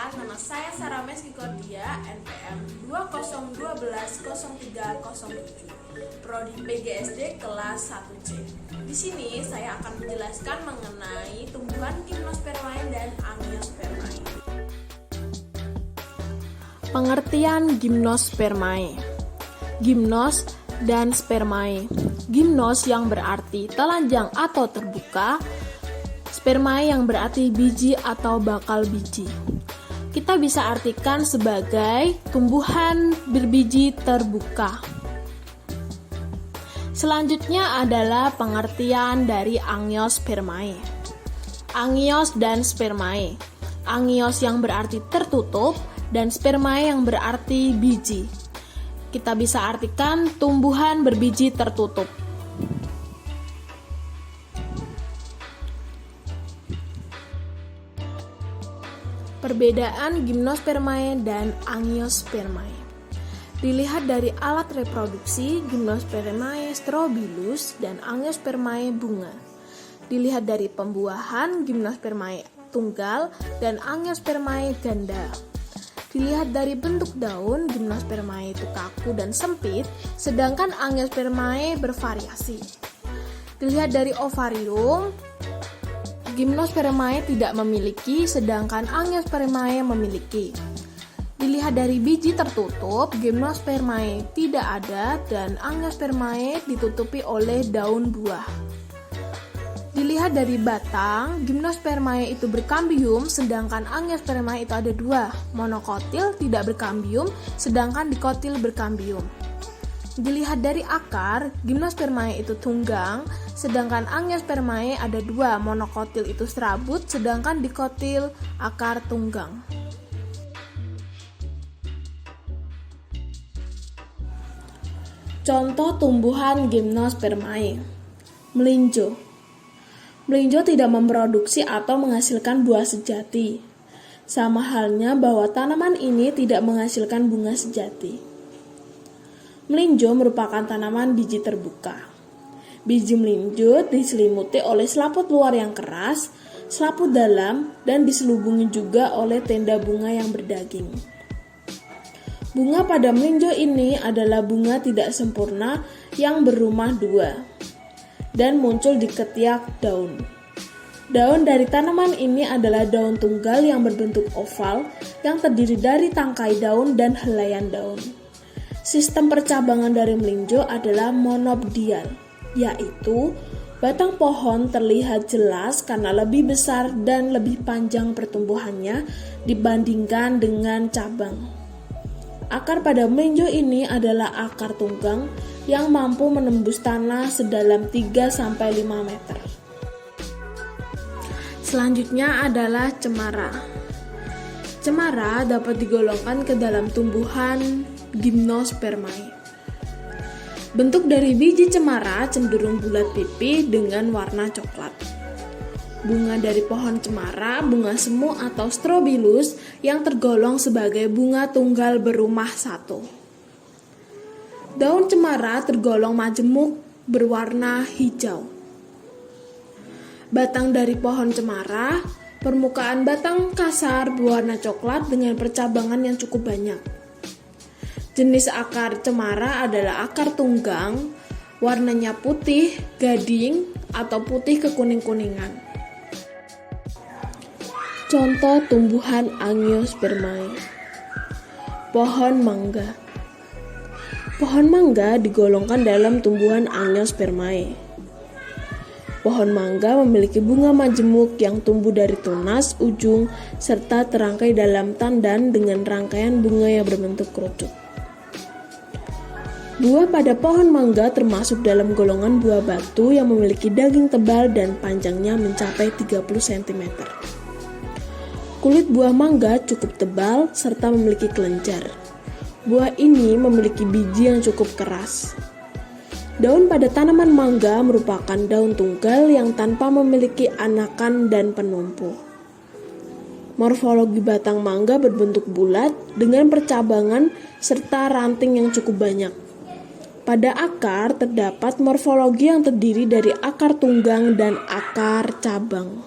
perkenalkan, nama saya Sarah Meski Cordia, NPM 20120307, Prodi PGSD kelas 1C. Di sini saya akan menjelaskan mengenai tumbuhan Gymnospermae dan Angiospermae. Pengertian Gymnospermae. Gymnos dan spermae. Gymnos yang berarti telanjang atau terbuka, spermae yang berarti biji atau bakal biji. Kita bisa artikan sebagai tumbuhan berbiji terbuka. Selanjutnya adalah pengertian dari Angiospermae. Angios dan spermae. Angios yang berarti tertutup dan spermae yang berarti biji. Kita bisa artikan tumbuhan berbiji tertutup. Perbedaan Gymnospermae dan Angiospermae. Dilihat dari alat reproduksi, Gymnospermae strobilus dan Angiospermae bunga. Dilihat dari pembuahan, Gymnospermae tunggal dan Angiospermae ganda. Dilihat dari bentuk daun, Gymnospermae itu kaku dan sempit, sedangkan Angiospermae bervariasi. Dilihat dari ovarium, Gymnospermae tidak memiliki, sedangkan Angiospermae memiliki. Dilihat dari biji tertutup, Gymnospermae tidak ada dan Angiospermae ditutupi oleh daun buah. Dilihat dari batang, Gymnospermae itu berkambium, sedangkan Angiospermae itu ada dua, monokotil tidak berkambium, sedangkan dikotil berkambium. Dilihat dari akar, Gymnospermae itu tunggang, sedangkan Angiospermae ada dua, monokotil itu serabut, sedangkan dikotil akar tunggang. Contoh tumbuhan Gymnospermae. Melinjo. Melinjo tidak memproduksi atau menghasilkan buah sejati. Sama halnya bahwa tanaman ini tidak menghasilkan bunga sejati. Melinjo merupakan tanaman biji terbuka. Biji melinjo diselimuti oleh selaput luar yang keras, selaput dalam, dan diselubungi juga oleh tenda bunga yang berdaging. Bunga pada melinjo ini adalah bunga tidak sempurna yang berumah dua dan muncul di ketiak daun. Daun dari tanaman ini adalah daun tunggal yang berbentuk oval yang terdiri dari tangkai daun dan helaian daun. Sistem percabangan dari melinjo adalah monopdial, yaitu batang pohon terlihat jelas karena lebih besar dan lebih panjang pertumbuhannya dibandingkan dengan cabang. Akar pada melinjo ini adalah akar tunggang yang mampu menembus tanah sedalam 3-5 meter. Selanjutnya adalah cemara. Cemara dapat digolongkan ke dalam tumbuhan Gymnospermae. Bentuk dari biji cemara cenderung bulat pipih dengan warna coklat. Bunga dari pohon cemara, bunga semu atau strobilus yang tergolong sebagai bunga tunggal berumah satu. Daun cemara tergolong majemuk berwarna hijau. Batang dari pohon cemara, permukaan batang kasar berwarna coklat dengan percabangan yang cukup banyak. Jenis akar cemara adalah akar tunggang, warnanya putih, gading, atau putih kekuning-kuningan. Contoh tumbuhan Angiospermae. Pohon mangga. Pohon mangga digolongkan dalam tumbuhan Angiospermae. Pohon mangga memiliki bunga majemuk yang tumbuh dari tunas, ujung, serta terangkai dalam tandan dengan rangkaian bunga yang berbentuk kerucut. Buah pada pohon mangga termasuk dalam golongan buah batu yang memiliki daging tebal dan panjangnya mencapai 30 cm. Kulit buah mangga cukup tebal serta memiliki kelenjar. Buah ini memiliki biji yang cukup keras. Daun pada tanaman mangga merupakan daun tunggal yang tanpa memiliki anakan dan penumpu. Morfologi batang mangga berbentuk bulat dengan percabangan serta ranting yang cukup banyak. Pada akar terdapat morfologi yang terdiri dari akar tunggang dan akar cabang.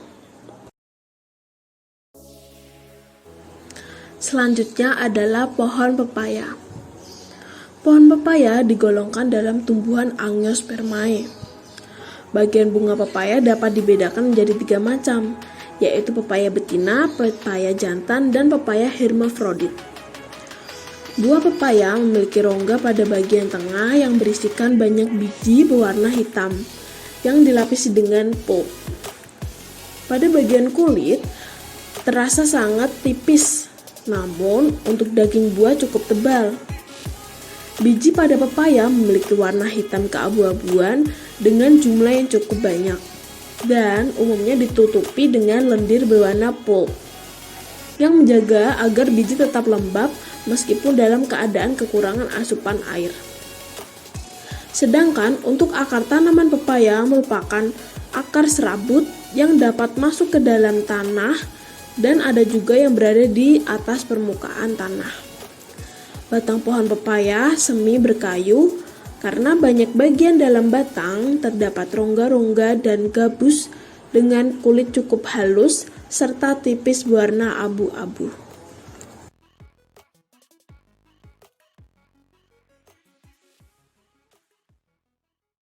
Selanjutnya adalah pohon pepaya. Pohon pepaya digolongkan dalam tumbuhan Angiospermae. Bagian bunga pepaya dapat dibedakan menjadi 3 macam, yaitu pepaya betina, pepaya jantan, dan pepaya hermafrodit. Buah pepaya memiliki rongga pada bagian tengah yang berisikan banyak biji berwarna hitam yang dilapisi dengan pulp. Pada bagian kulit terasa sangat tipis, namun untuk daging buah cukup tebal. Biji pada pepaya memiliki warna hitam keabu-abuan dengan jumlah yang cukup banyak dan umumnya ditutupi dengan lendir berwarna pulp yang menjaga agar biji tetap lembab meskipun dalam keadaan kekurangan asupan air. Sedangkan untuk akar tanaman pepaya merupakan akar serabut yang dapat masuk ke dalam tanah dan ada juga yang berada di atas permukaan tanah. Batang pohon pepaya semi berkayu karena banyak bagian dalam batang terdapat rongga-rongga dan gabus dengan kulit cukup halus serta tipis berwarna abu-abu.